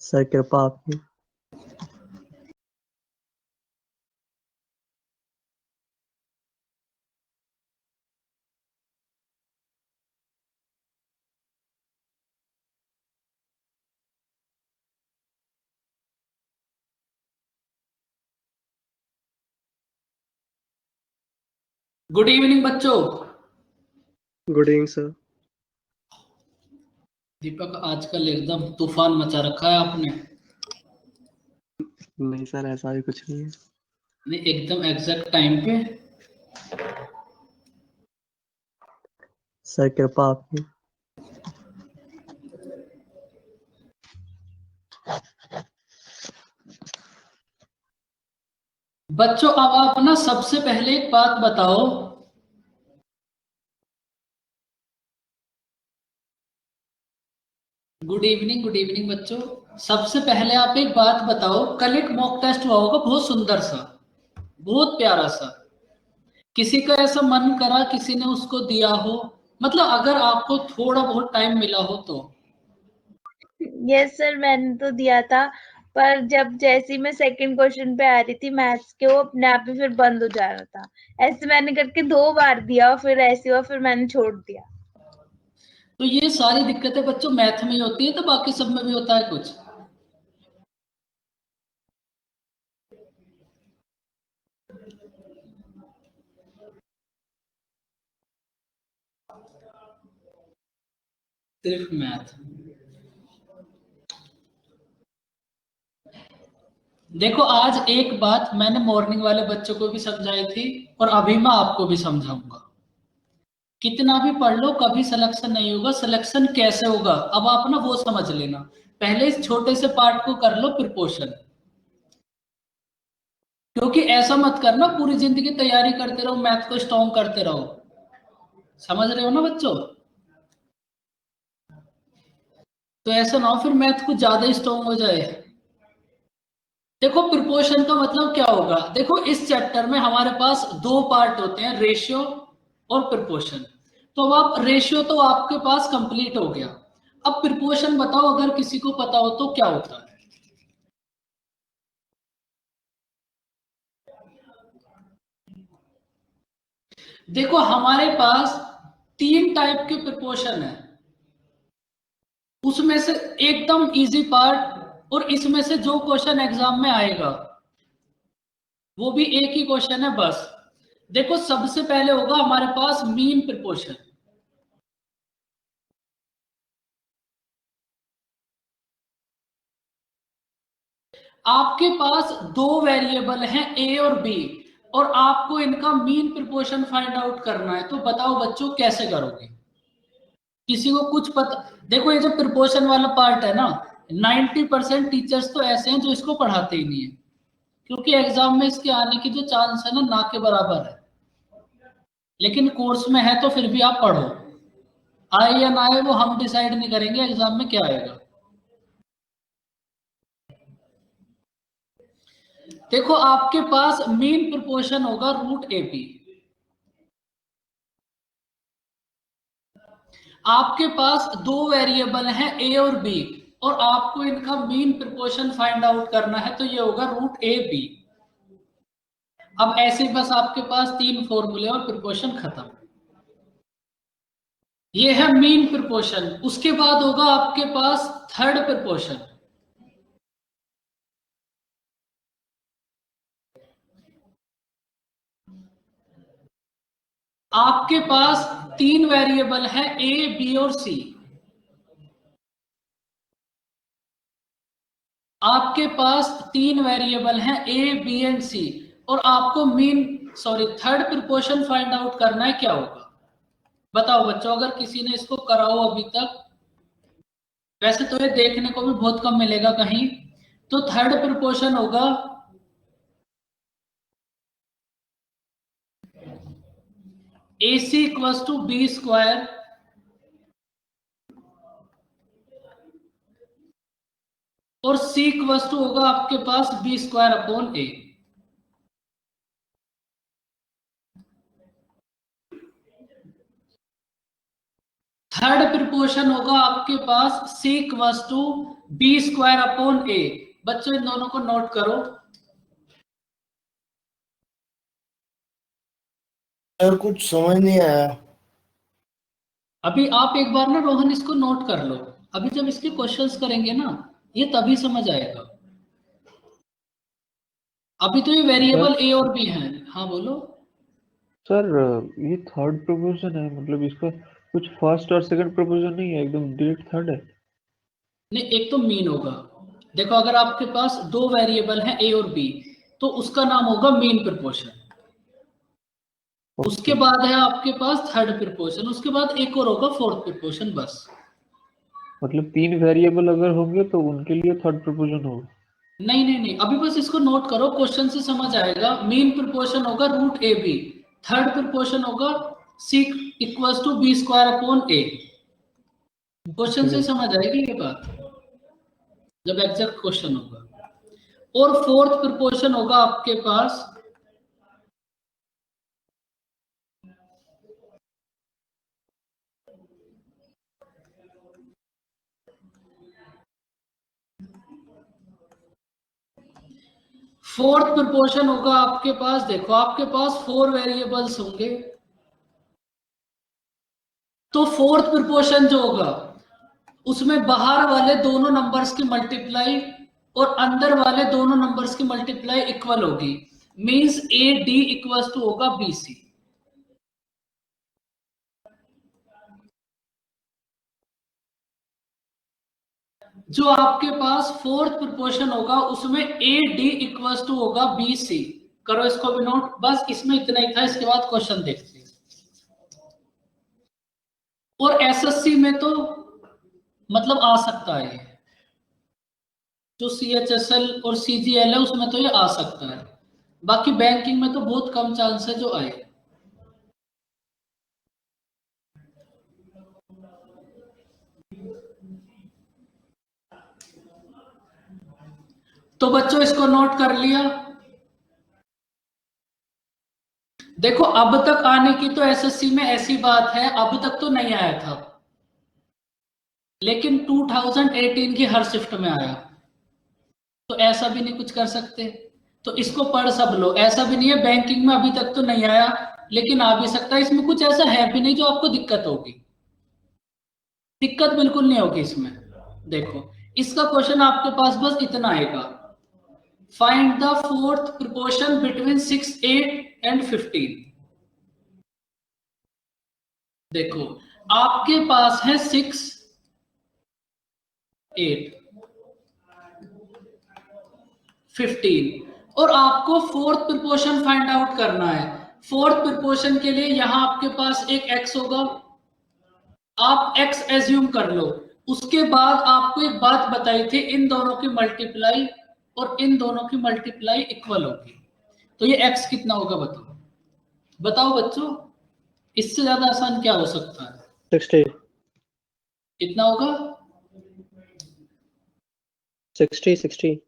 Sir कृपा आपकी। Good evening बच्चों। Good evening sir. दीपक, आजकल एकदम तूफान मचा रखा है आपने। नहीं सर, ऐसा भी कुछ नहीं है। नहीं, एकदम एग्जैक्ट टाइम पे। सर कृपा आपकी। बच्चों, अब आप ना सबसे पहले एक बात बताओ। गुड इवनिंग बच्चों। सबसे पहले आप एक बात बताओ, कल एक मॉक टेस्ट हुआ होगा बहुत सुंदर सा, बहुत प्यारा सा। किसी का ऐसा मन करा, किसी ने उसको दिया हो, मतलब अगर आपको थोड़ा बहुत टाइम मिला हो तो। यस सर, मैंने तो दिया था, पर जब जैसे ही मैं सेकंड क्वेश्चन पे आ रही थी मैथ्स के, वो अपने आप ही फिर बंद हो जा रहा था। ऐसे मैंने करके 2 बार दिया, फिर ऐसे हुआ, फिर मैंने छोड़ दिया। तो ये सारी दिक्कतें बच्चों मैथ में ही होती है, तो बाकी सब में भी होता है कुछ। सिर्फ मैथ। देखो, आज एक बात मैंने मॉर्निंग वाले बच्चों को भी समझाई थी और अभी मैं आपको भी समझाऊंगा। कितना भी पढ़ लो, कभी सिलेक्शन नहीं होगा। सिलेक्शन कैसे होगा अब आप ना वो समझ लेना। पहले इस छोटे से पार्ट को कर लो, प्रिपोर्शन। क्योंकि ऐसा मत करना पूरी जिंदगी तैयारी करते रहो, मैथ को स्ट्रॉन्ग करते रहो। समझ रहे हो ना बच्चों? तो ऐसा ना हो फिर मैथ कुछ ज्यादा ही स्ट्रॉन्ग हो जाए। देखो, प्रिपोर्शन का मतलब क्या होगा। देखो, इस चैप्टर में हमारे पास 2 पार्ट होते हैं, रेशियो और प्रिपोर्शन। तो अब आप रेशियो तो आपके पास कंप्लीट हो गया। अब प्रिपोर्शन बताओ, अगर किसी को पता हो तो क्या होता है। देखो, हमारे पास 3 टाइप के प्रिपोर्शन है। उसमें से एकदम इजी पार्ट और इसमें से जो क्वेश्चन एग्जाम में आएगा वो भी एक ही क्वेश्चन है बस। देखो, सबसे पहले होगा हमारे पास मीन प्रिपोर्शन। आपके पास 2 वेरिएबल हैं ए और बी, और आपको इनका मीन प्रिपोर्शन फाइंड आउट करना है। तो बताओ बच्चों, कैसे करोगे? किसी को कुछ पता? देखो, ये जो प्रिपोर्शन वाला पार्ट है ना, 90% टीचर्स तो ऐसे हैं जो इसको पढ़ाते ही नहीं है, क्योंकि एग्जाम में इसके आने की जो चांस है ना के बराबर है। लेकिन कोर्स में है तो फिर भी आप पढ़ो। आए या ना आए वो हम डिसाइड नहीं करेंगे, एग्जाम में क्या आएगा। देखो, आपके पास मीन प्रिपोर्शन होगा √AP। आपके पास 2 वेरिएबल हैं ए और बी, और आपको इनका मीन प्रिपोर्शन फाइंड आउट करना है, तो ये होगा √AB। अब ऐसे बस आपके पास 3 फॉर्मूले और प्रिपोर्शन खत्म। ये है मीन प्रिपोर्शन। उसके बाद होगा आपके पास थर्ड प्रिपोर्शन। आपके पास 3 वेरिएबल हैं ए, बी और सी। आपके पास 3 वेरिएबल हैं ए, बी एंड सी, और आपको थर्ड प्रिपोर्शन फाइंड आउट करना है। क्या होगा बताओ बच्चों, अगर किसी ने इसको करा हो अभी तक। वैसे तो ये देखने को भी बहुत कम मिलेगा कहीं। तो थर्ड प्रिपोर्शन होगा AC equals to B square, और C इक्वल्स टू होगा आपके पास B² upon A। Third proportion होगा आपके पास c equals to b square upon a। बच्चों इन दोनों को नोट करो। सर कुछ समझ नहीं आया। अभी आप एक बार ना रोहन इसको नोट कर लो, अभी जब इसके क्वेश्चंस करेंगे ना ये तभी समझ आएगा। अभी तो ये वेरिएबल a और b हैं। हाँ बोलो। सर ये थर्ड प्रोपोज़िशन है, मतलब इसका कुछ फर्स्ट और सेकंड प्रोपोज़िशन नहीं है, एकदम डायरेक्ट थर्ड है। नहीं, एक तो मीन होगा। देखो अगर आपके पास दो वेरिएबल हैं a और b तो उसका नाम होगा मीन प्रिपोर्शन। उसके बाद है आपके पास थर्ड प्रिपोर्शन, उसके बाद एक और होगा फोर्थ प्रिपोर्शन। बस मतलब 3 वेरिएबल अगर होंगे तो उनके लिए थर्ड प्रोपोज़िशन होगा। नहीं नहीं नहीं, अभी बस इसको नोट करो, क्वेश्चन से समझ आएगा। मीन प्रिपोर्शन होगा रूट ए बी, थर्ड प्रिपोर्शन होगा c equals to B square upon a. Question से समझ आएगी ये बात जब एग्जैक्ट क्वेश्चन होगा। और फोर्थ प्रिपोर्शन होगा आपके पास होगा आपके पास, देखो आपके पास 4 वेरिएबल्स होंगे तो फोर्थ प्रिपोर्शन जो होगा उसमें बाहर वाले दोनों नंबर्स की मल्टीप्लाई और अंदर वाले दोनों नंबर्स की मल्टीप्लाई इक्वल होगी। Means A D equals to होगा बी सी। जो आपके पास फोर्थ प्रिपोर्शन होगा उसमें ए डी इक्वल्स टू होगा बी सी। करो इसको भी नोट। बस इसमें इतना ही था, इसके बाद क्वेश्चन देखते हैं। और एसएससी में तो मतलब आ सकता है, जो सीएचएसएल और सीजीएल है उसमें तो ये आ सकता है, बाकी बैंकिंग में तो बहुत कम चांस है जो आए। तो बच्चों इसको नोट कर लिया। देखो अब तक आने की तो एसएससी में ऐसी बात है, अब तक तो नहीं आया था, लेकिन 2018 की हर शिफ्ट में आया, तो ऐसा भी नहीं कुछ कर सकते। तो इसको पढ़ सब लो। ऐसा भी नहीं है बैंकिंग में अभी तक तो नहीं आया, लेकिन आ भी सकता है। इसमें कुछ ऐसा है भी नहीं जो आपको दिक्कत होगी, दिक्कत बिल्कुल नहीं होगी इसमें। देखो इसका क्वेश्चन आपके पास बस इतना आएगा, find the fourth proportion between 6, 8 and 15। देखो आपके पास है 6, 8, 15 और आपको फोर्थ प्रिपोर्शन फाइंड आउट करना है। फोर्थ प्रिपोर्शन के लिए यहां आपके पास एक x होगा, आप x एज्यूम कर लो। उसके बाद आपको एक बात बताई थी, इन दोनों की मल्टीप्लाई और इन दोनों की मल्टीप्लाई इक्वल होगी, तो ये x कितना होगा बताओ। बताओ बच्चों, इससे ज्यादा आसान क्या हो सकता है। 60 कितना होगा 60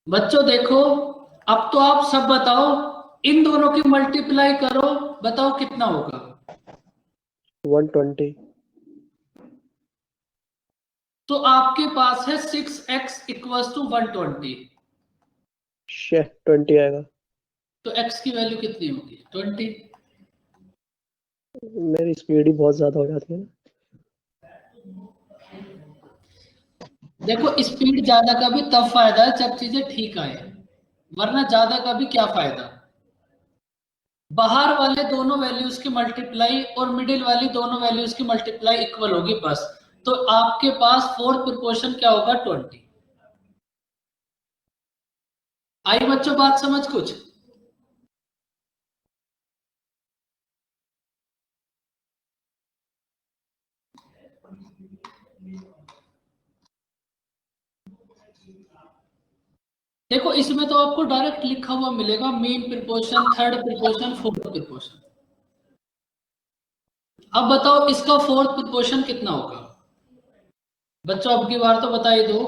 बच्चों। देखो अब तो आप सब बताओ, इन दोनों की मल्टीप्लाई करो, बताओ कितना होगा। 120 तो आपके पास है 6x इक्वल्स टू 120, 20 आएगा। तो x की वैल्यू कितनी होगी 20। मेरी स्पीड ही बहुत ज्यादा हो जाती है ना। देखो स्पीड ज्यादा का भी तब फायदा है जब चीजें ठीक आए, वरना ज्यादा का भी क्या फायदा। बाहर वाले दोनों वैल्यूज की मल्टीप्लाई और मिडिल वाली दोनों वैल्यूज की मल्टीप्लाई इक्वल होगी बस। तो आपके पास फोर्थ प्रिपोर्शन क्या होगा 20। आई बच्चों बात समझ कुछ। देखो इसमें तो आपको डायरेक्ट लिखा हुआ मिलेगा, मेन प्रिपोर्शन, थर्ड प्रिपोर्शन, फोर्थ प्रिपोर्शन। अब बताओ इसका फोर्थ प्रिपोर्शन कितना होगा बच्चों, अब की बार तो बता ही दो।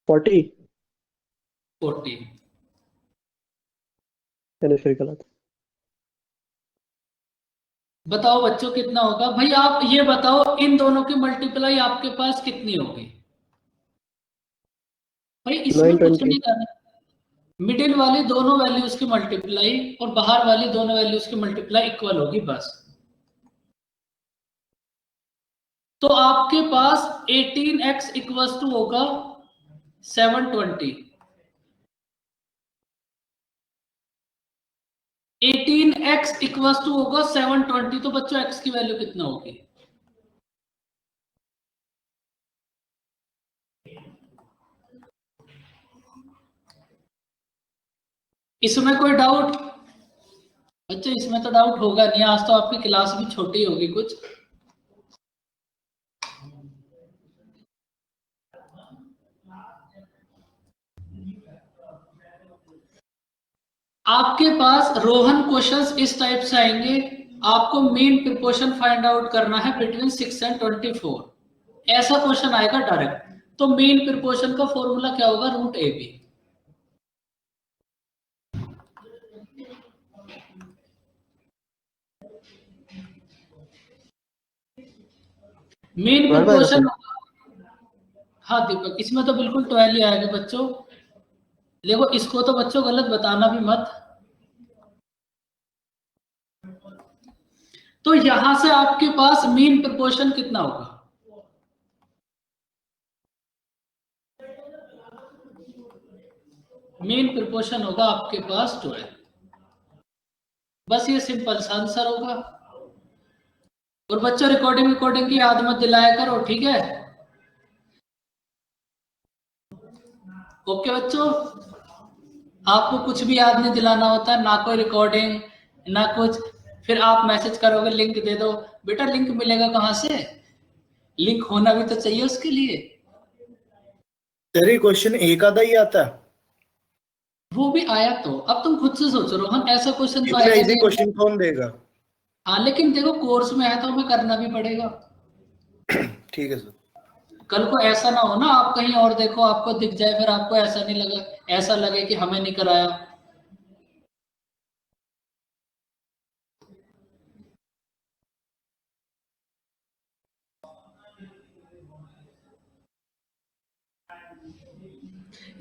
40 40। यानी फिर गलत। बताओ बच्चों कितना होगा। भाई आप ये बताओ इन दोनों की मल्टीप्लाई आपके पास कितनी होगी। भाई इसमें कुछ 920 नहीं करना, मिडिल वाली दोनों वैल्यूज की मल्टीप्लाई और बाहर वाली दोनों वैल्यूज की मल्टीप्लाई इक्वल होगी बस। तो आपके पास 18x इक्वल्स टू होगा 720। 18x इक्वल्स टू होगा 720। तो बच्चों x की वैल्यू कितना होगी। इसमें कोई डाउट बच्चों? इसमें तो डाउट होगा नहीं, आज तो आपकी क्लास भी छोटी होगी कुछ। आपके पास रोहन क्वेश्चंस इस टाइप से आएंगे। आपको मीन प्रोपोर्शन फाइंड आउट करना है बिटवीन 6 एंड 24। ऐसा क्वेश्चन आएगा डायरेक्ट। तो मीन प्रोपोर्शन का फॉर्मूला क्या होगा, रूट ए बी। Mean proportion. हाँ दीपक, इसमें तो बिल्कुल 12 ही आएगा बच्चों। देखो इसको तो बच्चों गलत बताना भी मत। तो यहां से आपके पास मीन प्रोपोर्शन कितना होगा। मीन प्रोपोर्शन होगा आपके पास 12। बस ये सिंपल सा आंसर होगा। और बच्चों रिकॉर्डिंग की याद मत दिलाया करो, ठीक है। ओके बच्चों, आपको कुछ भी याद नहीं दिलाना होता, ना कोई रिकॉर्डिंग ना कुछ। फिर आप मैसेज करोगे लिंक दे दो, बेटा लिंक मिलेगा कहां से। लिंक होना भी तो चाहिए उसके लिए। तेरी क्वेश्चन एक आधा ही आता है। वो भी आया तो अब तुम खुद से सोचो रोहन, ऐसा क्वेश्चन तो इतना आएगा इजी नहीं। क्वेश्चन कौन देगा। हाँ लेकिन देखो कोर्स में है तो हमें करना भी पड़ेगा। ठीक है सर। कल को ऐसा ना हो ना आप कहीं और देखो, आपको दिख जाए, फिर आपको ऐसा नहीं लगे, ऐसा लगे कि हमें नहीं कराया।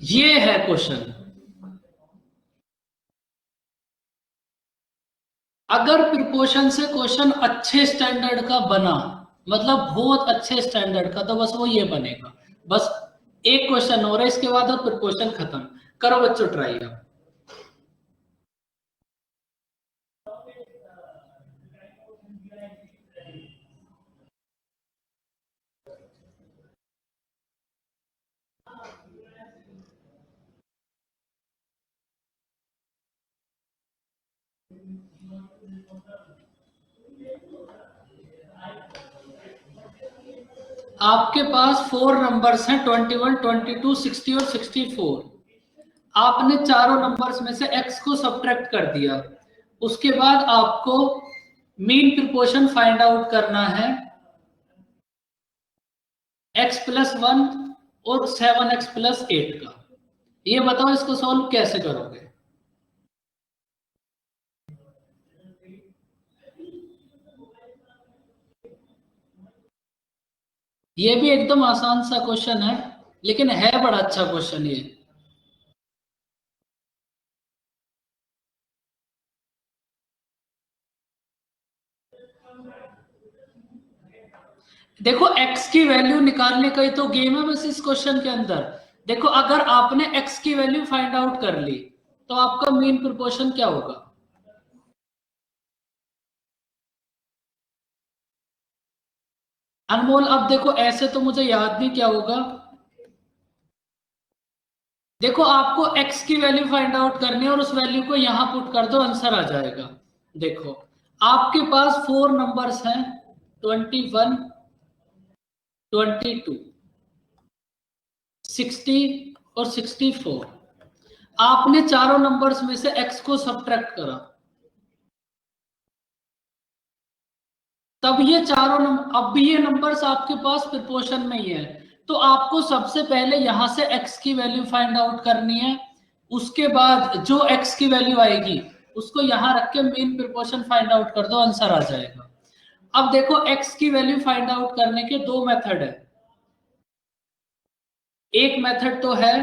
ये है क्वेश्चन। अगर प्रिपोर्शन से क्वेश्चन अच्छे स्टैंडर्ड का बना, मतलब बहुत अच्छे स्टैंडर्ड का, तो बस वो ये बनेगा। बस एक क्वेश्चन और है इसके बाद और प्रिपोर्शन खत्म। करो बच्चों ट्राई अब। आपके पास 4 नंबर्स हैं 21, 22, 60 और 64। आपने चारों नंबर्स में से x को सब्ट्रैक्ट कर दिया। उसके बाद आपको मीन प्रोपोर्शन फाइंड आउट करना है x+1 और 7x+8 का। ये बताओ इसको सॉल्व कैसे करोगे। ये भी एकदम आसान सा क्वेश्चन है, लेकिन है बड़ा अच्छा क्वेश्चन ये। देखो x की वैल्यू निकालने का ही तो गेम है बस इस क्वेश्चन के अंदर। देखो अगर आपने x की वैल्यू फाइंड आउट कर ली तो आपका मीन प्रोपोर्शन क्या होगा। अनमोल अब देखो ऐसे तो मुझे याद नहीं क्या होगा। देखो आपको x की वैल्यू फाइंड आउट करनी है और उस वैल्यू को यहां पुट कर दो, आंसर आ जाएगा। देखो आपके पास 4 नंबर्स हैं 21, 22, 60 और 64। आपने चारों नंबर्स में से x को सब्ट्रैक्ट करा, तब ये चारों नंबर, अब भी ये नंबर्स आपके पास प्रोपोर्शन में ही है। तो आपको सबसे पहले यहां से x की वैल्यू फाइंड आउट करनी है, उसके बाद जो x की वैल्यू आएगी उसको यहां रख के मीन प्रोपोर्शन फाइंड आउट कर दो, आंसर आ जाएगा। अब देखो x की वैल्यू फाइंड आउट करने के दो मेथड है। एक मेथड तो है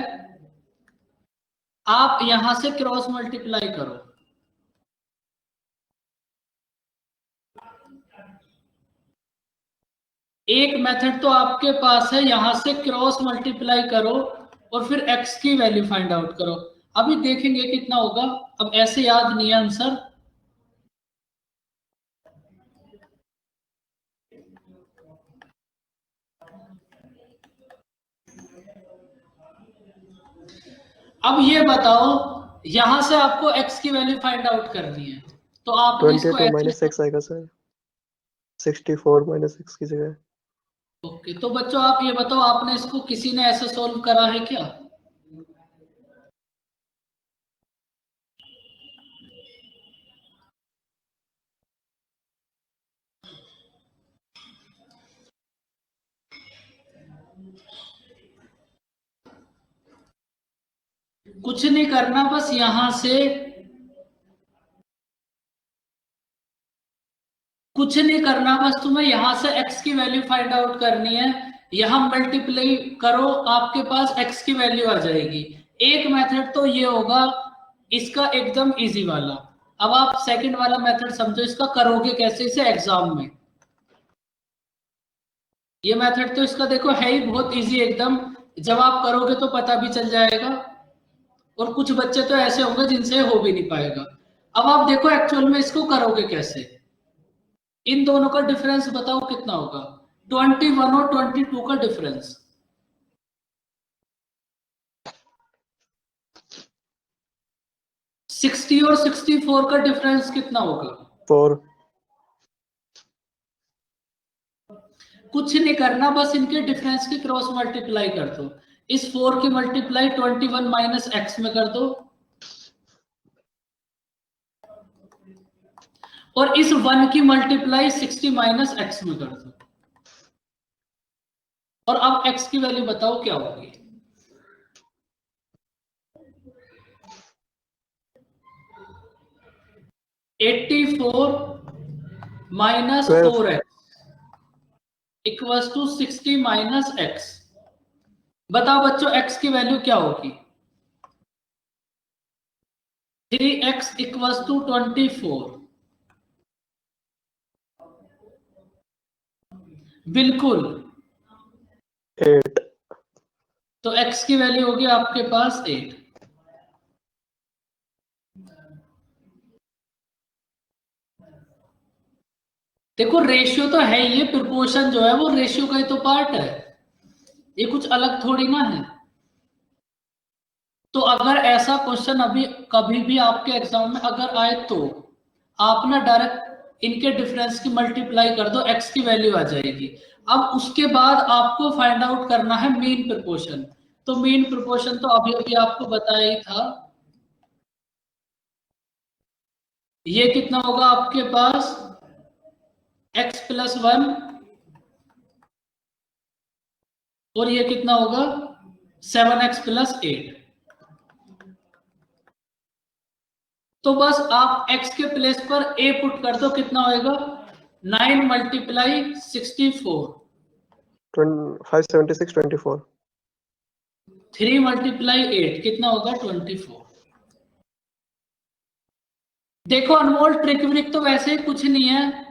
आप यहां से क्रॉस मल्टीप्लाई करो, एक मेथड तो आपके पास है यहां से क्रॉस मल्टीप्लाई करो और फिर x की वैल्यू फाइंड आउट करो। अभी देखेंगे कितना होगा, अब ऐसे याद नहीं है आंसर। अब ये बताओ यहां से आपको x की वैल्यू फाइंड आउट करनी है, तो आपने इसको 22 माइनस ऐसे, एक्स आएगा सर, 64 माइनस एक्स की जगह। ओके। तो बच्चों आप ये बताओ आपने इसको किसी ने ऐसे सोल्व करा है क्या? कुछ नहीं करना, बस यहां से कुछ नहीं करना, बस तुम्हें यहां से x की वैल्यू फाइंड आउट करनी है, यहां मल्टीप्लाई करो आपके पास x की वैल्यू आ जाएगी। एक मेथड तो ये होगा इसका एकदम इजी वाला। अब आप सेकंड वाला मेथड समझो, इसका करोगे कैसे इसे एग्जाम में। ये मेथड तो इसका देखो है ही बहुत इजी एकदम, जब आप करोगे तो पता भी चल जाएगा, और कुछ बच्चे तो ऐसे होंगे जिनसे हो भी नहीं पाएगा। अब आप देखो एक्चुअल में इसको करोगे कैसे, इन दोनों का डिफरेंस बताओ कितना होगा, 21 और 22 का डिफरेंस। सिक्सटी और 64 का डिफरेंस कितना होगा? 4। कुछ नहीं करना, बस इनके डिफरेंस की क्रॉस मल्टीप्लाई कर दो। इस 4 की मल्टीप्लाई 21 माइनस एक्स में कर दो, और इस 1 की मल्टीप्लाई 60 माइनस एक्स में कर दो, और अब x की वैल्यू बताओ क्या होगी। $84 minus 4x equals to 60 minus x। बताओ बच्चों x की वैल्यू क्या होगी? 3x equals to 24। बिल्कुल 8। तो x की वैल्यू होगी आपके पास 8। देखो रेशियो तो है, ये प्रोपोर्शन जो है वो रेशियो का ही तो पार्ट है, ये कुछ अलग थोड़ी ना है। तो अगर ऐसा क्वेश्चन अभी कभी भी आपके एग्जाम में अगर आए तो आप ना डायरेक्ट इनके डिफरेंस की मल्टीप्लाई कर दो, x की वैल्यू आ जाएगी। अब उसके बाद आपको फाइंड आउट करना है मीन प्रोपोर्शन। तो मीन प्रोपोर्शन तो अभी अभी आपको बताया ही था, ये कितना होगा आपके पास x प्लस 1, और ये कितना होगा 7x प्लस 8। तो बस आप x के प्लेस पर a पुट कर दो, कितना होएगा 9 मल्टीप्लाई 64, 576 24। 3 मल्टीप्लाई 8 कितना होगा 24। देखो अनमोल ट्रिक व्रिक तो वैसे ही कुछ नहीं है,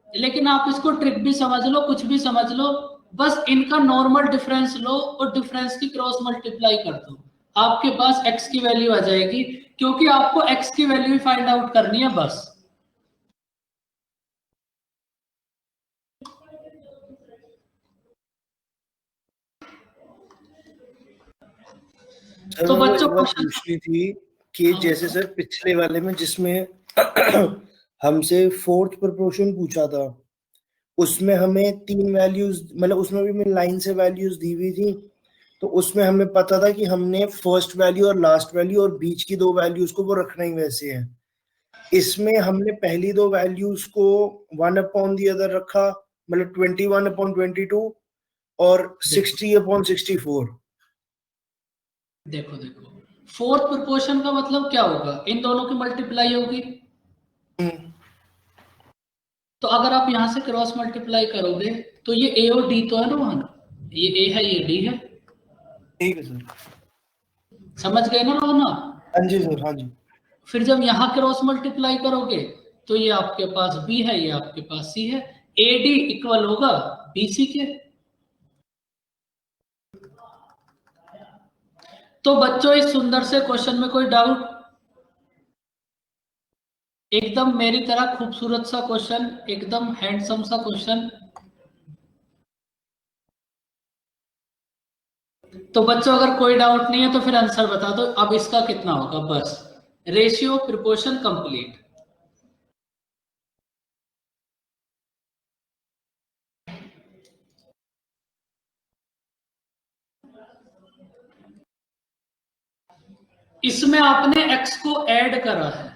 लेकिन आप इसको ट्रिक भी समझ लो कुछ भी समझ लो, बस इनका नॉर्मल डिफरेंस लो और डिफरेंस की क्रॉस मल्टीप्लाई कर दो, आपके पास x की वैल्यू आ जाएगी, क्योंकि आपको x की वैल्यू फाइंड आउट करनी है बस। तो बच्चों एक बात पूछनी थी कि जैसे सर पिछले वाले में जिसमें हमसे फोर्थ प्रोपोर्शन पूछा था, उसमें हमें 3 वैल्यूज, मतलब उसमें भी हमें लाइन से वैल्यूज दी हुई थी, तो उसमें हमें पता था कि हमने फर्स्ट वैल्यू और लास्ट वैल्यू और बीच की 2 वैल्यूज को वो रखना ही वैसे है। इसमें हमने पहली 2 वैल्यूज को 1 अपॉन दी अदर रखा, मतलब 21 अपॉन 22, और 60/64। देखो फोर्थ प्रोपोर्शन का मतलब क्या होगा, इन दोनों की मल्टीप्लाई होगी। तो अगर आप यहां से क्रॉस मल्टीप्लाई करोगे तो ये ए और डी तो है ना, वहां ये ए है ये डी है, ठीक है सर। समझ गए ना रोहना? हाँ जी सर, हाँ जी। फिर जब यहाँ क्रॉस मल्टीप्लाई करोगे तो ये आपके पास बी है, ये आपके पास सी है, ए डी इक्वल होगा बी सी के। तो बच्चों इस सुंदर से क्वेश्चन में कोई डाउट? एकदम मेरी तरह खूबसूरत सा क्वेश्चन, एकदम हैंडसम सा क्वेश्चन। तो बच्चों अगर कोई डाउट नहीं है तो फिर आंसर बता दो। अब इसका कितना होगा, बस रेशियो प्रोपोर्शन कंप्लीट। इसमें आपने x को ऐड करा है,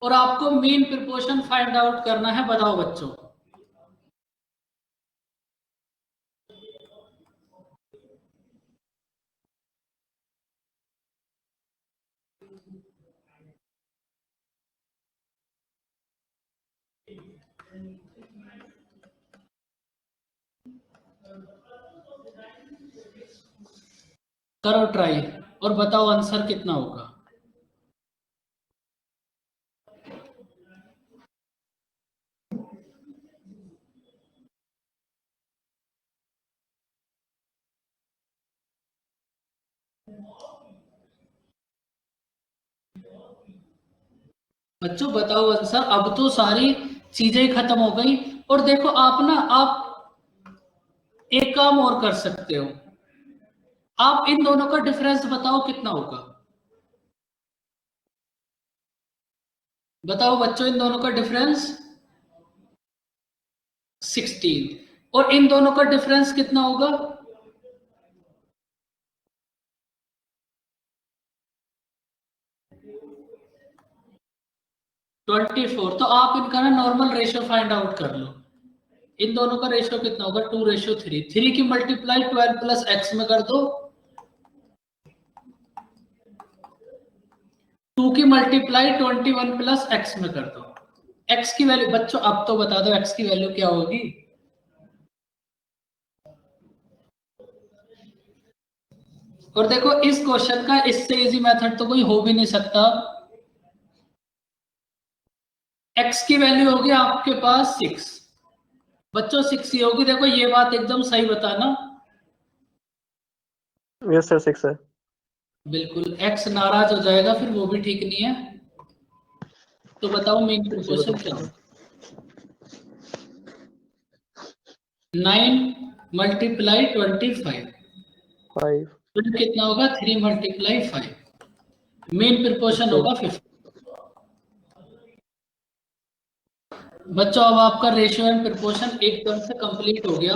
और आपको मीन प्रोपोर्शन फाइंड आउट करना है। बताओ बच्चों, करो ट्राई और बताओ आंसर कितना होगा। बच्चों बताओ आंसर। अब तो सारी चीजें खत्म हो गई। और देखो आप एक काम और कर सकते हो, आप इन दोनों का डिफरेंस बताओ कितना होगा। बताओ बच्चों, इन दोनों का डिफरेंस 16, और इन दोनों का डिफरेंस कितना होगा? 24। तो आप इनका ना नॉर्मल रेशियो फाइंड आउट कर लो। इन दोनों का रेशियो कितना होगा? 2:3। 3 की मल्टीप्लाई 12 प्लस एक्स में कर दो, 2 की मल्टीप्लाई 21 प्लस एक्स में कर दो। एक्स की वैल्यू बच्चों अब तो बता दो, एक्स की वैल्यू क्या होगी? और देखो इस क्वेश्चन का इससे इजी मेथड तो कोई हो भी नहीं सकता। एक्स की वैल्यू होगी आपके पास 6, बच्चों 6 ही होगी। देखो ये बात एकदम सही बताना। यस सर 6 है। बिल्कुल, एक्स नाराज हो जाएगा फिर, वो भी ठीक नहीं है। तो बताओ मेन प्रोपोर्शन क्या होगा? 9 मल्टीप्लाई 25, 5 फिर कितना होगा? 3 मल्टीप्लाई 5। मेन प्रोपोर्शन होगा 50। बच्चों अब आपका रेशियो एंड प्रोपोर्शन एकदम से कंप्लीट हो गया।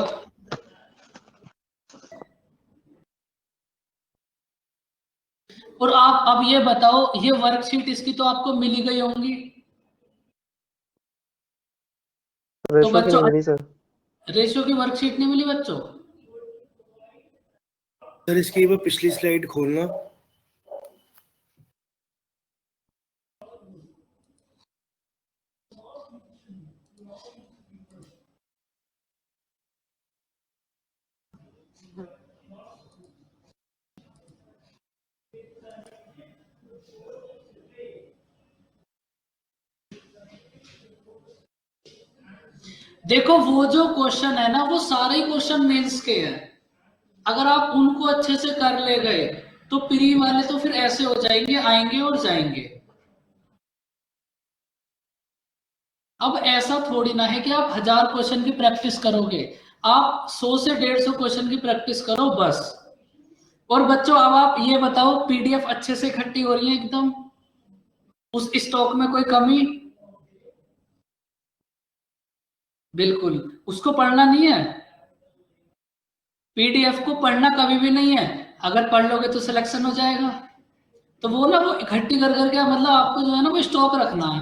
और आप अब ये बताओ, ये वर्कशीट इसकी तो आपको मिल ही गई होंगी। तो रेशियो की बच्चों नहीं मिली सर। रेशियो की वर्कशीट नहीं मिली बच्चों? सर इसकी एक बार पिछली स्लाइड खोलना। देखो वो जो क्वेश्चन है ना, वो सारे क्वेश्चन मेंस के हैं। अगर आप उनको अच्छे से कर ले गए तो प्री वाले तो फिर ऐसे हो जाएंगे, आएंगे और जाएंगे। अब ऐसा थोड़ी ना है कि आप 1000 क्वेश्चन की प्रैक्टिस करोगे, आप 100 से 150 क्वेश्चन की प्रैक्टिस करो बस। और बच्चों अब आप ये बताओ, पीडीएफ अच्छे से इकट्ठी हो रही है एकदम, उस स्टॉक में कोई कमी? बिल्कुल, उसको पढ़ना नहीं है, पीडीएफ को पढ़ना कभी भी नहीं है। अगर पढ़ लोगे तो सिलेक्शन हो जाएगा। तो वो ना वो इकट्ठी कर करके मतलब आपको जो है ना वो स्टॉक रखना है।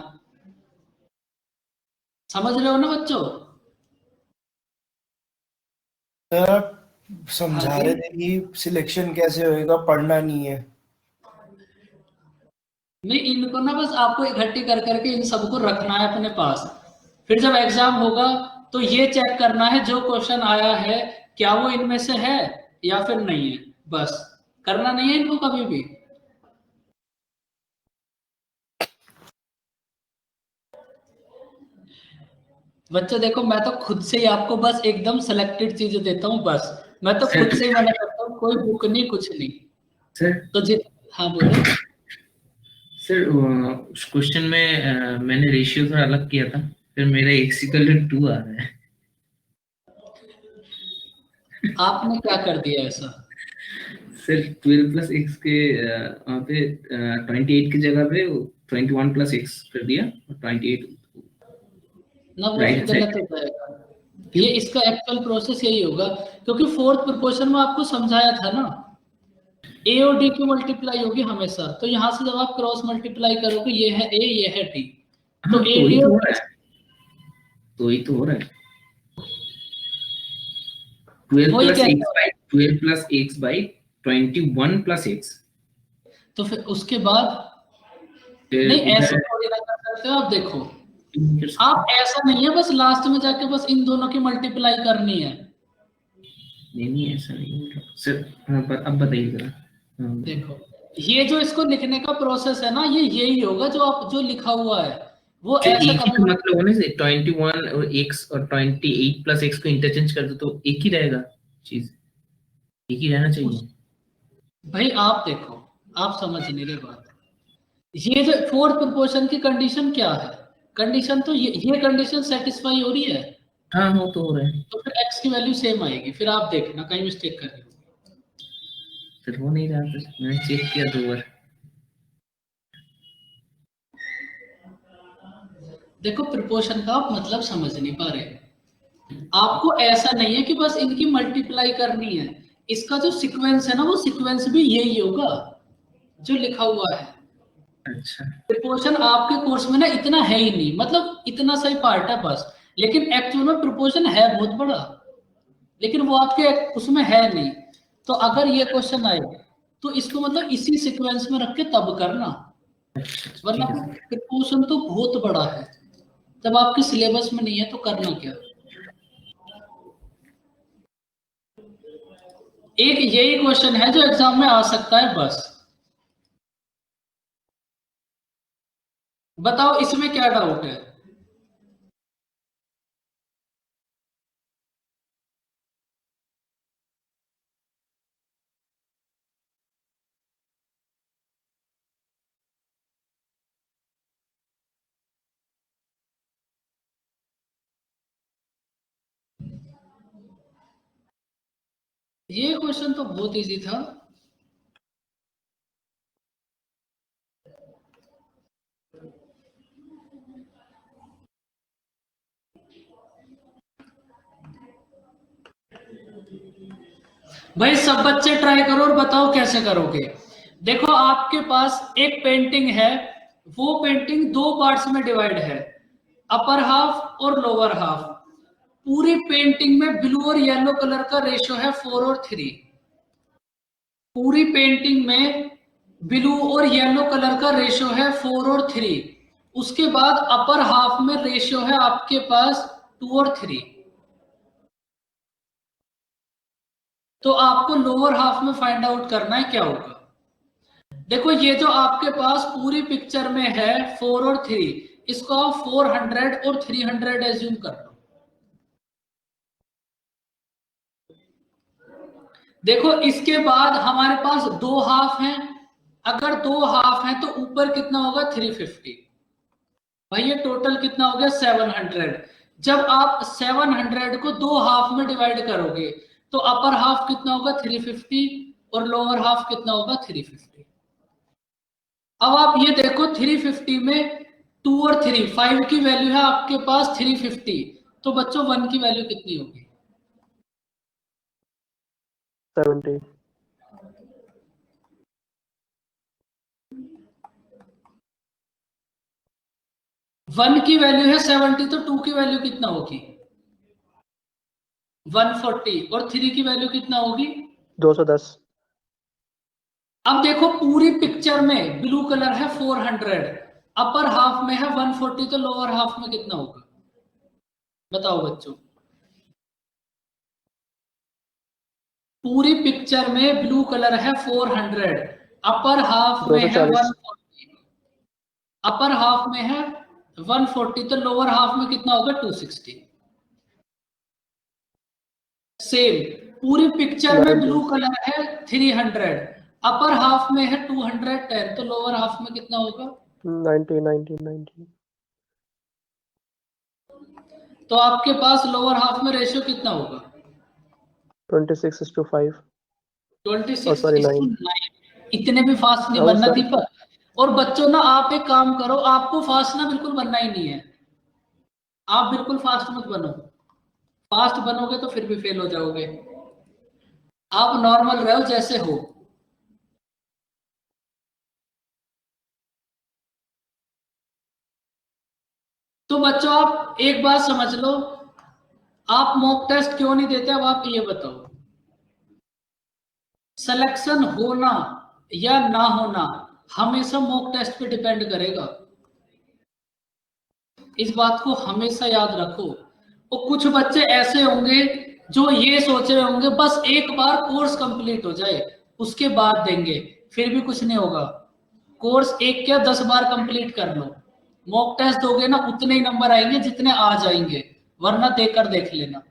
समझ रहे हो ना बच्चों? सर आप हाँ समझा जी। रहे थे कि सिलेक्शन कैसे होएगा, पढ़ना नहीं है। नहीं, इनको ना बस आपको इकट्ठी कर करके इन सबको रखना है अपने पास। फिर जब एग्जाम होगा तो ये चेक करना है जो क्वेश्चन आया है क्या वो इनमें से है या फिर नहीं है। बस करना नहीं है इनको कभी भी। बच्चों देखो, मैं तो खुद से ही आपको बस एकदम सेलेक्टेड चीजें देता हूँ। बस मैं तो खुद से ही मना करता हूँ, कोई बुक नहीं, कुछ नहीं। सर तो हाँ बोलो। सर उस क्वेश्चन में मैंने रेशियो थोड़ा अलग किया था, फिर मेरा x=2 आ रहा है। आपने क्या कर दिया ऐसा? सर 12 + x के वहाँ पे 28 की जगह पे 21 + x कर दिया और 28 ना वो फिर राइट गलत साइड। हो जाएगा। ये इसका एक्चुअल प्रोसेस यही होगा, क्योंकि फोर्थ प्रोपोर्शन में आपको समझाया था ना, ए और डी की मल्टीप्लाई होगी हमेशा। तो यहाँ से जब आप क्रॉस मल्टीप्लाई करोगे, ये है ए, ये है डी, तो हाँ, ए तो डी ही तो और हो रहा है, तो ही तो हो रहा है। 12 वही + कहता x हूँ। by 12 + x by 21 + x। तो फिर उसके बाद फिर नहीं, ऐसे उधर थोड़ी ना कर सकते हो आप। देखो, कर सकते आप ऐसा नहीं है बस लास्ट में जाके बस इन दोनों की मल्टीप्लाई करनी है। नहीं ऐसा नहीं हो रहा सर। हाँ, अब बताइए जरा। हाँ, देखो, ये जो इसको लिखने का प्रोसेस है ना, ये यही होगा जो आप जो लिखा हुआ है वो जो ऐसा एक ही कभी का मतलब होने से 21 और x और 28 + x को इंटरचेंज कर दो तो एक ही रहेगा चीज, एक ही रहना चाहिए। भाई आप देखो, आप समझ नहीं रहे बात। ये जो फोर्थ प्रोपोर्शन की कंडीशन क्या है? कंडीशन तो ये कंडीशन सेटिस्फाई हो रही है, हाँ वो तो हो रहा है। तो फिर x की वैल्यू सेम आएगी। फिर आप देखना कहीं मिस्टेक कर रहे हो। फिर हो नहीं रहा, फिर मैंने चेक किया 2 बार। देखो, प्रोपोर्शन का आप मतलब समझ नहीं पा रहे। आपको ऐसा नहीं है कि बस इनकी मल्टीप्लाई करनी है। इसका जो सीक्वेंस है ना, वो सीक्वेंस भी यही होगा जो लिखा हुआ है। अच्छा प्रोपोर्शन आपके कोर्स में ना इतना है ही नहीं, मतलब इतना सही पार्ट है बस। लेकिन एक्चुअल में प्रोपोर्शन है बहुत बड़ा, लेकिन वो आपके उसमें है नहीं। तो अगर ये क्वेश्चन आए तो इसको मतलब इसी सीक्वेंस में रख के तब करना, वरना ठीक है सर। प्रोपोर्शन तो बहुत बड़ा है। जब आपके सिलेबस में नहीं है तो करना क्या? एक यही क्वेश्चन है जो एग्जाम में आ सकता है बस। बताओ इसमें क्या डाउट है? ये क्वेश्चन तो बहुत इजी था। भाई सब बच्चे ट्राई करो और बताओ कैसे करोगे। देखो, आपके पास एक पेंटिंग है, वो पेंटिंग दो पार्ट्स में डिवाइड है, अपर हाफ और लोअर हाफ। पूरी पेंटिंग में ब्लू और येलो कलर का रेशियो है 4 और 3। पूरी पेंटिंग में ब्लू और येलो कलर का रेशियो है 4 और 3। उसके बाद अपर हाफ में रेशियो है आपके पास 2 और 3। तो आपको लोअर हाफ में फाइंड आउट करना है क्या होगा। देखो, ये जो आपके पास पूरी पिक्चर में है 4 और 3, इसको आप 400 और 300 एज्यूम कर लो। देखो, इसके बाद हमारे पास दो हाफ हैं। अगर दो हाफ हैं तो ऊपर कितना होगा? 350। भाई ये टोटल कितना हो गया? 700। जब आप 700 को दो हाफ में डिवाइड करोगे तो अपर हाफ कितना होगा? 350 और लोअर हाफ कितना होगा? 350। अब आप ये देखो, 350 में 2 और 3, 5 की वैल्यू है आपके पास 350, तो बच्चों 1 की वैल्यू कितनी होगी? 70। 1 की वैल्यू है 70, तो 2 की वैल्यू कितना होगी? 140। और 3 की वैल्यू कितना होगी? 210। अब देखो पूरी पिक्चर में ब्लू कलर है 400, अपर हाफ में है 140, तो लोअर हाफ में कितना होगा? बताओ बच्चों। पूरी पिक्चर में ब्लू कलर है 400, अपर हाफ में है 240। 140, अपर हाफ में है 140, तो लोअर हाफ में कितना होगा? 260। सेम पूरी पिक्चर में 90। ब्लू कलर है 300, अपर हाफ में है 210, तो लोअर हाफ में कितना होगा? 90। तो आपके पास लोअर हाफ में रेशियो कितना होगा? 26:5। 26:9। इतने भी फास्ट नहीं हाँ बनना सर। दीपक। और बच्चों ना आप एक काम करो, आपको फास्ट ना बिल्कुल बनना ही नहीं है। आप बिल्कुल फास्ट मत बनो, फास्ट बनोगे तो फिर भी फेल हो जाओगे। आप नॉर्मल रहो जैसे हो। तो बच्चों आप एक बात समझ लो, आप मॉक टेस्ट क्यों नहीं देते? अब आप ये बताओ, सिलेक्शन होना या ना होना हमेशा मॉक टेस्ट पे डिपेंड करेगा। इस बात को हमेशा याद रखो। और कुछ बच्चे ऐसे होंगे जो ये सोच रहे होंगे बस एक बार कोर्स कंप्लीट हो जाए उसके बाद देंगे, फिर भी कुछ नहीं होगा। कोर्स एक क्या 10 बार कंप्लीट कर लो, मॉक टेस्ट दोगे ना उतने ही नंबर आएंगे जितने आ जाएंगे, वरना देकर देख लेना।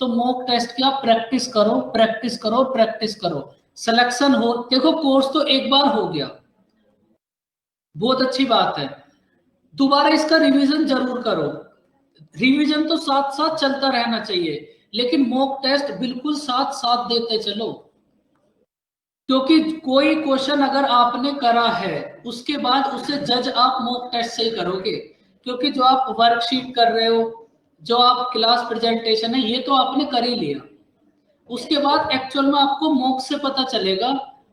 तो मॉक टेस्ट की आप प्रैक्टिस करो, प्रैक्टिस करो, प्रैक्टिस करो। सिलेक्शन हो, देखो कोर्स तो एक बार हो गया, बहुत अच्छी बात है, दोबारा इसका रिवीजन जरूर करो। रिवीजन तो साथ साथ चलता रहना चाहिए, लेकिन मॉक टेस्ट बिल्कुल साथ साथ देते चलो। क्योंकि कोई क्वेश्चन अगर आपने करा है उसके बाद उसे जज आप मॉक टेस्ट से ही करोगे। क्योंकि जो आप वर्कशीट कर रहे हो, जो आप क्लास प्रेजेंटेशन है, ये तो आपने कर ही लिया। उसके बाद एक्चुअल में आपको मॉक से पता चलेगा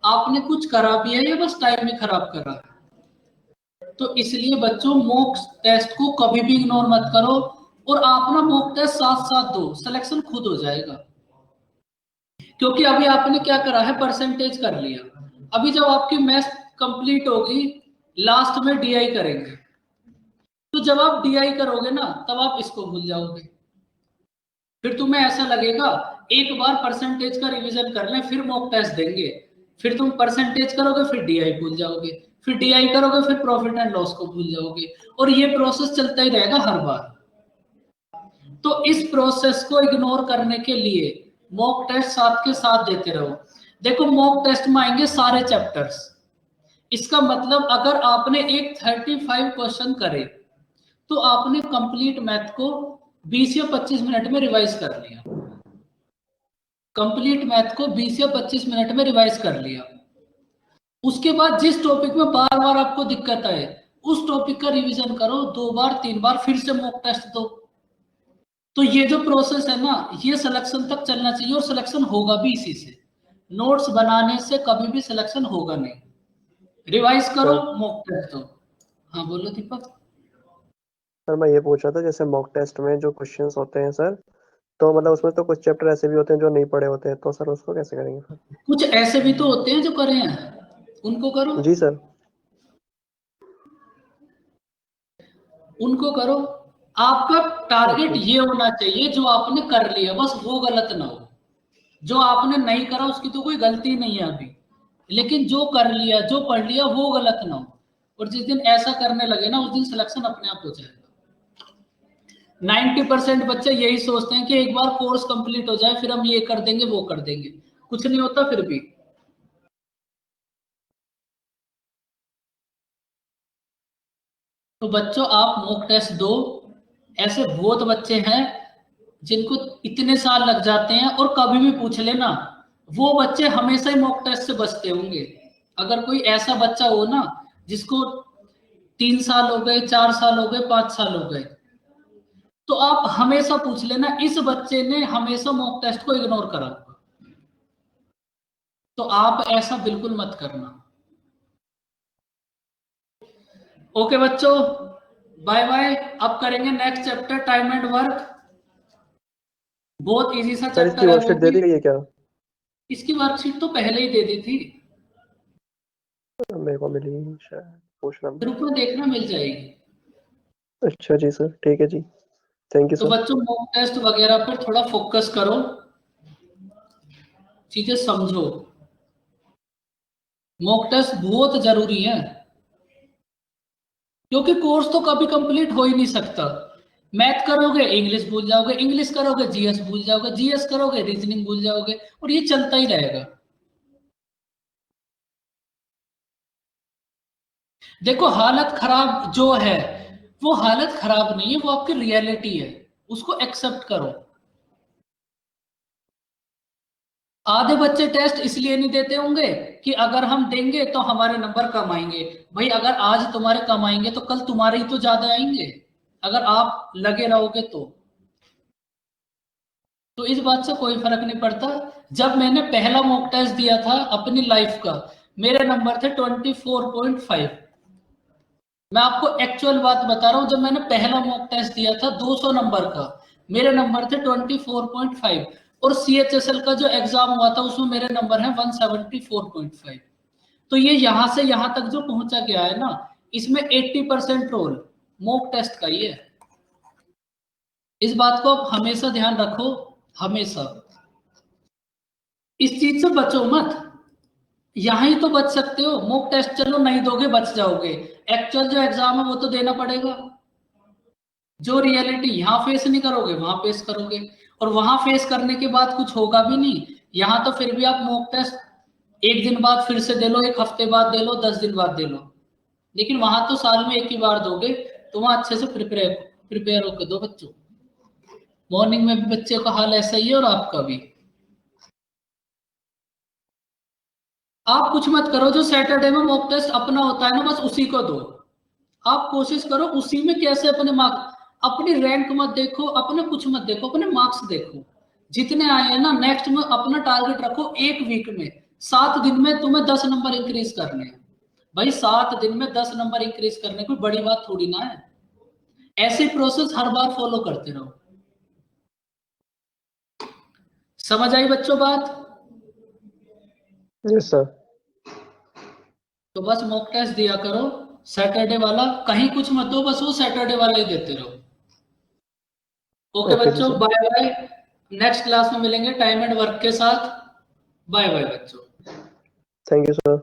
आपने कुछ करा भी है या बस टाइम ही खराब करा है। तो इसलिए बच्चों मॉक टेस्ट को कभी भी इग्नोर मत करो, और आप ना मॉक टेस्ट साथ साथ दो, सिलेक्शन खुद हो जाएगा। क्योंकि अभी आपने क्या करा है, परसेंटेज कर लिया। अभी जब आपकी मैथ्स कंप्लीट होगी, लास्ट में डीआई करेंगे, तो जब आप डीआई करोगे ना तब आप इसको भूल जाओगे। फिर तुम्हें ऐसा लगेगा एक बार परसेंटेज का रिवीजन कर लें फिर मॉक टेस्ट देंगे, फिर तुम परसेंटेज करोगे फिर डीआई भूल जाओगे, फिर डीआई करोगे फिर प्रॉफिट एंड लॉस को भूल जाओगे, और ये प्रोसेस चलता ही रहेगा हर बार। तो इस प्रोसेस को इग्नोर करने के लिए मॉक टेस्ट साथ के साथ देते रहो। देखो मॉक टेस्ट में आएंगे सारे चैप्टर्स, इसका मतलब अगर आपने एक 35 क्वेश्चन करे तो आपने कंप्लीट मैथ को 20 या 25 मिनट में रिवाइज कर लिया। कंप्लीट मैथ को 20 या 25 मिनट में रिवाइज कर लिया। उसके बाद जिस टॉपिक में बार बार आपको दिक्कत आए उस टॉपिक का रिवीजन करो 2 बार 3 बार, फिर से मॉक टेस्ट दो। तो ये जो प्रोसेस है ना, ये सिलेक्शन तक चलना चाहिए, और सिलेक्शन होगा भी इसी से। नोट्स बनाने से कभी भी सिलेक्शन होगा नहीं। रिवाइज करो, मॉक टेस्ट दो। हाँ बोलो दीपक। सर मैं ये पूछ रहा था, जैसे मॉक टेस्ट में जो क्वेश्चंस होते हैं सर, तो मतलब उसमें तो कुछ चैप्टर ऐसे भी होते हैं जो नहीं पढ़े होते हैं, तो सर उसको कैसे करेंगे फिर? कुछ ऐसे भी तो होते हैं जो करे हैं, उनको करो। जी सर। उनको करो। आपका टारगेट ये होना चाहिए जो आपने कर लिया बस वो गलत ना हो। जो आपने नहीं करा उसकी तो कोई गलती नहीं है अभी, लेकिन जो कर लिया, जो पढ़ लिया वो गलत ना हो। और जिस दिन ऐसा करने लगे ना उस दिन सिलेक्शन अपने आप हो जाएगा। 90% बच्चे यही सोचते हैं कि एक बार कोर्स कंप्लीट हो जाए फिर हम ये कर देंगे वो कर देंगे, कुछ नहीं होता फिर भी। तो बच्चों आप मॉक टेस्ट दो। ऐसे बहुत बच्चे हैं जिनको इतने साल लग जाते हैं और कभी भी पूछ लेना, वो बच्चे हमेशा ही मॉक टेस्ट से बचते होंगे। अगर कोई ऐसा बच्चा हो ना जिसको 3 साल हो गए, 4 साल हो गए, 5 साल हो गए, तो आप हमेशा पूछ लेना इस बच्चे ने हमेशा मॉक टेस्ट को इग्नोर करा होगा, तो आप ऐसा बिल्कुल मत करना। ओके बच्चों, बाय बाय। अब करेंगे next chapter time and work. बहुत इजी सा सर इसकी चैप्टर है वो वर्कशीट दे दी भी। गई है क्या? इसकी वर्कशीट तो पहले ही दे दी थी, मेरे को मिली शायद, पूछ रहा हूँ। ग्रुप में देखना मिल जाएगी। अच्छा जी सर, ठीक है जी, थैंक यू तो सर। बच्चों मॉक टेस्ट वगैरह पर थोड़ा फोकस करो, चीजें समझो। मॉक टेस्ट बहुत जरूरी है, क्योंकि कोर्स तो कभी कंप्लीट हो ही नहीं सकता। मैथ करोगे इंग्लिश भूल जाओगे, इंग्लिश करोगे जीएस भूल जाओगे, जीएस करोगे रीजनिंग भूल जाओगे, और ये चलता ही रहेगा। देखो हालत खराब जो है वो हालत खराब नहीं है, वो आपकी रियलिटी है, उसको एक्सेप्ट करो। आधे बच्चे टेस्ट इसलिए नहीं देते होंगे कि अगर हम देंगे तो हमारे नंबर कम आएंगे। भाई अगर आज तुम्हारे कम आएंगे तो कल तुम्हारे ही तो ज्यादा आएंगे, अगर आप लगे रहोगे तो इस बात से कोई फर्क नहीं पड़ता। जब मैंने पहला मॉक टेस्ट दिया था अपनी लाइफ का, मेरे नंबर थे 24.5। मैं आपको एक्चुअल बात बता रहा हूं, जब मैंने पहला मॉक टेस्ट दिया था 200 नंबर का, मेरे नंबर थे 24.5। और सीएचएसएल का जो एग्जाम हुआ था उसमें मेरे नंबर हैं 174.5। तो ये यहां से यहां तक जो पहुंचा गया है ना, इसमें 80% रोल मॉक टेस्ट का ही है। इस बात को आप हमेशा ध्यान रखो, हमेशा इस चीज से बचो मत। यहां ही तो बच सकते हो, मॉक टेस्ट चलो नहीं दोगे बच जाओगे, एक्चुअल जो एग्जाम है वो तो देना पड़ेगा। जो रियलिटी यहां फेस नहीं करोगे वहां फेस करोगे, और वहां फेस करने के बाद कुछ होगा भी नहीं। यहां तो फिर भी आप मॉक टेस्ट एक दिन बाद फिर से दे लो, एक हफ्ते बाद दे लो, 10 दिन बाद दे लो, लेकिन वहां तो साल में एक ही बार दोगे, तो वहां अच्छे से प्रिपेयर होकर दो बच्चों। मॉर्निंग में भी बच्चे का हाल ऐसा ही है और आपका भी। आप कुछ मत करो, जो सैटरडे में मॉक टेस्ट अपना होता है ना बस उसी को दो। आप कोशिश करो उसी में कैसे अपने मार्क्स, अपनी रैंक मत देखो, अपने कुछ मत देखो, अपने मार्क्स देखो जितने आए हैं ना। नेक्स्ट में अपना टारगेट रखो, एक वीक में 7 दिन में तुम्हें 10 नंबर इंक्रीज करने हैं। भाई 7 दिन में 10 नंबर इंक्रीज करने कोई बड़ी बात थोड़ी ना है। ऐसे प्रोसेस हर बार फॉलो करते रहो। समझ आई बच्चों बात? Yes sir. तो बस मॉक टेस्ट दिया करो सैटरडे वाला, कहीं कुछ मत दो, बस वो सैटरडे वाला ही देते रहो। ओके ओके जी बच्चों, sir. Bye bye. Next class में मिलेंगे टाइम एंड वर्क के साथ। बाय बाय बच्चों। Thank you sir.